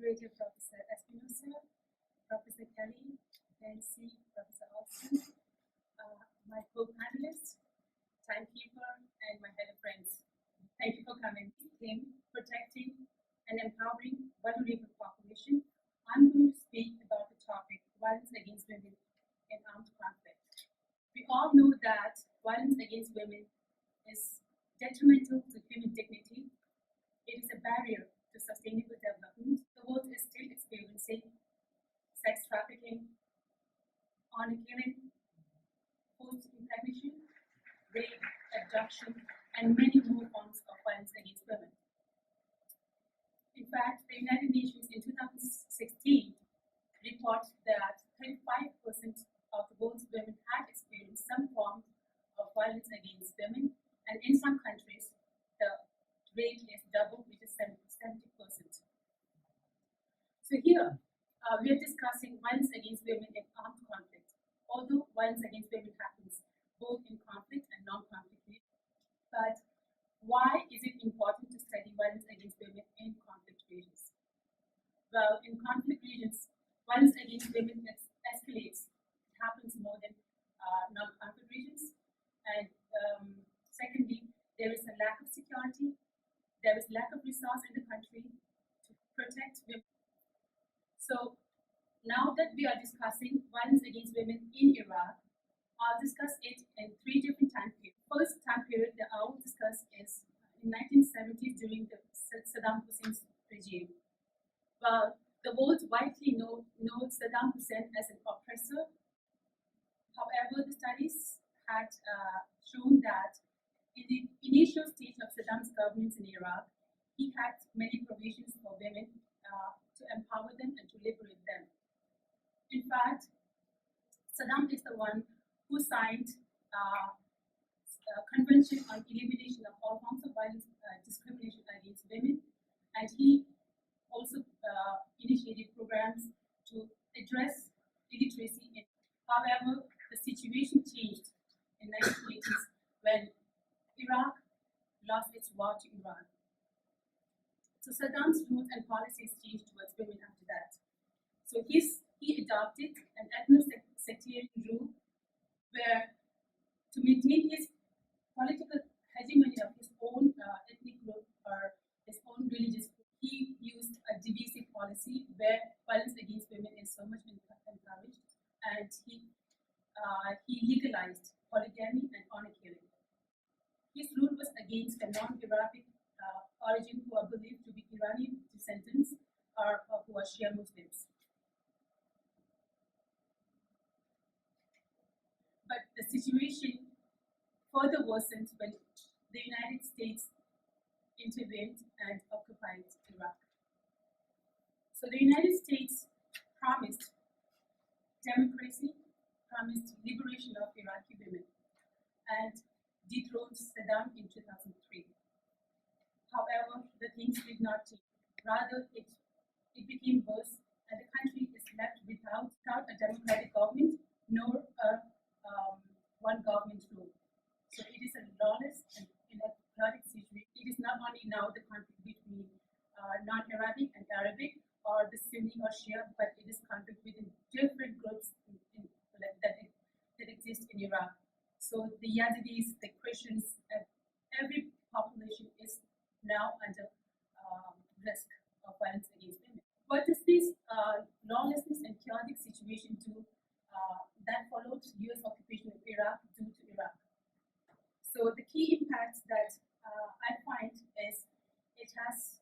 Curator Professor Espinosa, Professor Kelly, Nancy, Professor Austin, my co-panelists, timekeeper, and my fellow friends. Thank you for coming. Protecting and empowering vulnerable population. I'm going to speak about the topic violence against women in armed conflict. We all know that violence against women is detrimental to human dignity. It is a barrier to sustainable development. The world is still experiencing sex trafficking, honor killing, forced impregnation, rape, abduction, and many more forms of violence against women. In fact, the United Nations in 2016 reports that 35% of the world's women had experienced some form of violence against women, and in some countries, the rate is double, which is 70%. So here, we are discussing violence against women in armed conflict. Although violence against women happens both in conflict and non-conflict regions, but why is it important to study violence against women in conflict regions? Well, in conflict regions, violence against women escalates. It happens more than non-conflict regions. And secondly, there is a lack of security. There is lack of resource in the country to protect women. So now that we are discussing violence against women in Iraq, I'll discuss it in three different time periods. First time period that I will discuss is in 1970s during the Saddam Hussein's regime. Well, the world widely knows Saddam Hussein as an oppressor. However, the studies had shown that in the initial stage of Saddam's governance in Iraq, he had many provisions for women to empower them and to liberate them. In fact, Saddam is the one who signed a Convention on Elimination of All Forms of Violence, Discrimination Against Women, and he also initiated programs to address illiteracy. However, the situation changed in the 1980s when Iraq lost its war to Iran. So Saddam's rules and policies changed towards women after that. So he adopted an ethno-sectarian rule where, to maintain his political hegemony of his own ethnic group or his own religious group, he used a divisive policy where violence against women is so much encouraged, and he legalized polygamy and honor killing. His rule was against the non-Iraqi origin who are believed to be Iranian descendants or who are Shia Muslims. But the situation further worsened when the United States intervened and occupied Iraq. So the United States promised democracy, promised liberation of Iraqi women, and dethroned Saddam in 2003. However, the things did not change. Rather, it became worse, and the country is left without a democratic government nor a one government rule. So it is a lawless and chaotic situation. It is not only now the conflict between non-Arabic and Arabic, or the Sunni or Shia, but it is conflict within different groups that exist in Iraq. So the Yazidis, the Christians, every population is now under risk of violence against women. What does this lawlessness and chaotic situation do that followed U.S. occupation of Iraq do to Iraq? So the key impact that I find is it has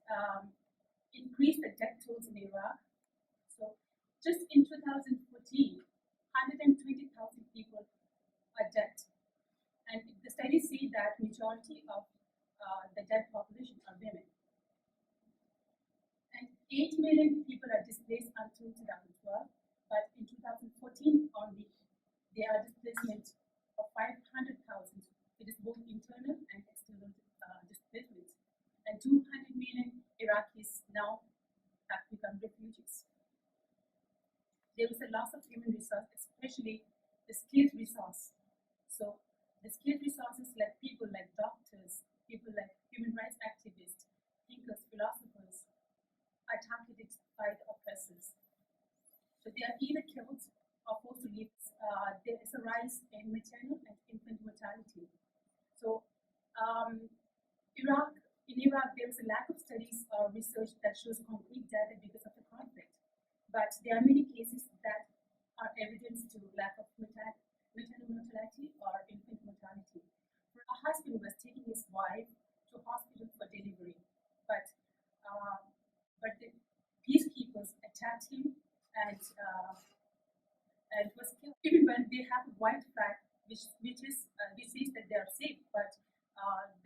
increased the death tolls in Iraq. So just in 2014, 120,000 people are dead. And the studies say that majority of the dead population are women. And 8 million people are displaced until 2012, but in 2014 only, there are displacement of 500,000. It is both internal and external displacement. And 200 million Iraqis now have become refugees. There is a loss of human resource, especially the skilled resource. So the skilled resources like people like doctors, people like human rights activists, thinkers, philosophers are targeted by the oppressors. So they are either killed or forced to leave. There is a rise in maternal and infant mortality. So in Iraq, there is a lack of studies or research that shows concrete data because of the conflict. But there are many cases that are evidence to lack of maternal mortality or infant mortality. A husband was taking his wife to hospital for delivery, but the peacekeepers attacked him and was killed. Even when they have a white flag, which says that they are safe, but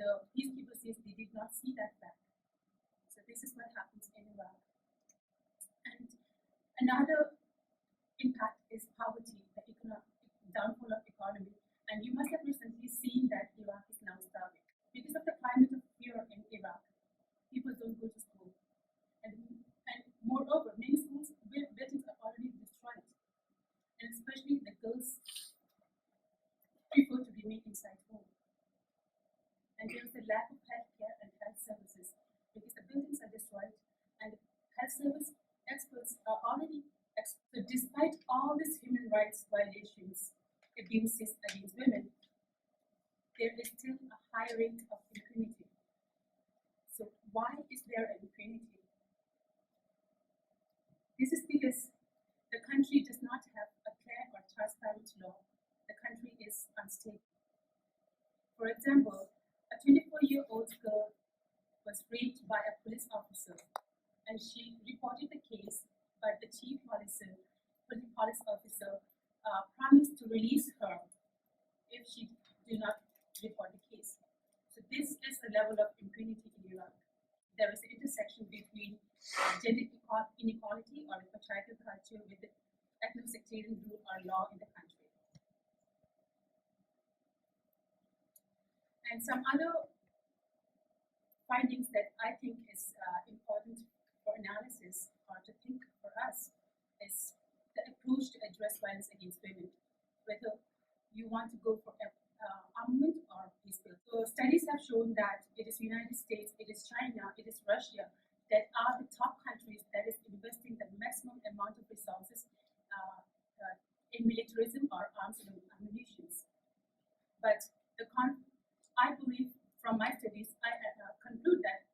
the peacekeepers says they did not see that flag. So this is what happens in Iraq. And another impact is poverty, the downfall of economy. And you must have recently seen that Iraq is now starving. Because of the climate of fear in Iraq, people don't go to school. And moreover, many schools buildings are already destroyed. And especially the girls prefer to remain inside home. And there is a lack of healthcare and health services because the buildings are destroyed and health service experts are already experts. So despite all these human rights violations, abuses against women, there is still a high rate of impunity. So why is there an impunity? This is because the country does not have a clear or transparent law. The country is unstable. For example, a 24-year-old girl was raped by a police officer, and she reported the case, but the chief police officer promised to release her if she did not report the case. So this is the level of impunity in Iraq. There is an intersection between gender inequality or patriarchal culture with the ethno-sectarian rule or law in the country. And some other findings that I think is important for analysis or to think for us is the approach to address violence against women, whether you want to go for armament or peace building. So studies have shown that it is United States, it is China, it is Russia that are the top countries that is investing the maximum amount of resources in militarism or arms and ammunition. But I believe from my studies, I conclude that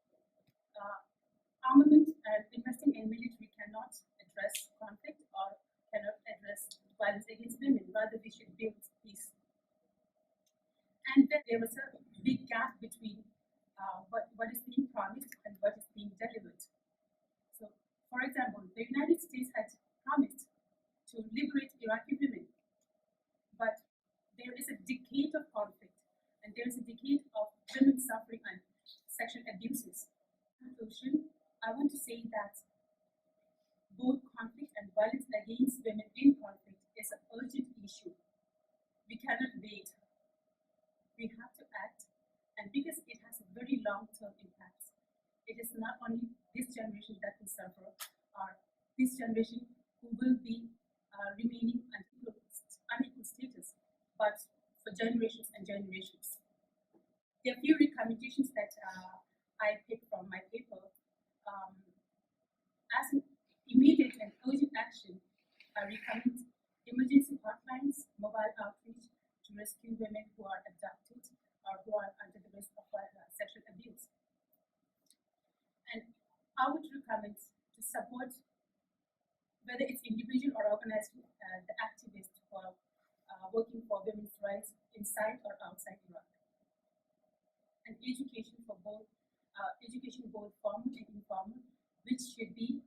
armament and investing in military cannot address conflict or cannot address violence against women. Rather, we should build peace. And then there was a big gap between what is being promised and what is being delivered. So, for example, the United States had promised to liberate Iraqi women, but there is a decade of conflict and there is a decade of women suffering and sexual abuses. In conclusion, I want to say that both conflict and violence against women in conflict is an urgent issue. We cannot wait. We have to act, and because it has a very long-term impact, it is not only this generation that will suffer, or this generation who will be remaining unequal status, but for generations and generations. There are a few recommendations that I picked from my paper. As an immediate and urgent action, I recommend emergency hotlines, mobile outreach to rescue women who are abducted or who are under the risk of sexual abuse. And I would recommend to support, whether it's individual or organized, the activists who are working for women's rights inside or outside Iraq. And education for both formal and informal, which should be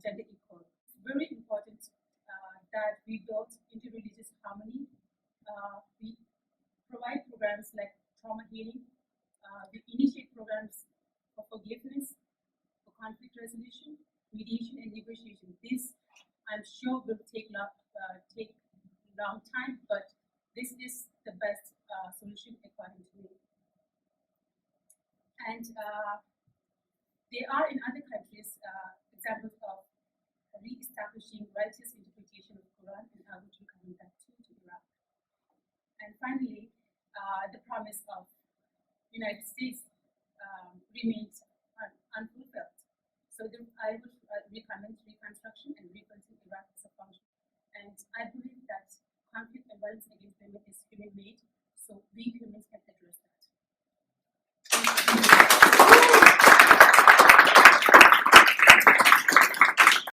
gender equal. It's very important that we build interreligious harmony. We provide programs like trauma healing. We initiate programs for forgiveness, for conflict resolution, mediation, and negotiation. This, I'm sure, will take long time, but this is the best solution according to me. And there are in other countries examples of re-establishing righteous interpretation of Quran, and I would recommend that too to Iraq. And finally, the promise of United States remains unfulfilled. So I would recommend reconstruction and rebuilding Iraq as a country. And I believe that conflict and violence against women is human made. So we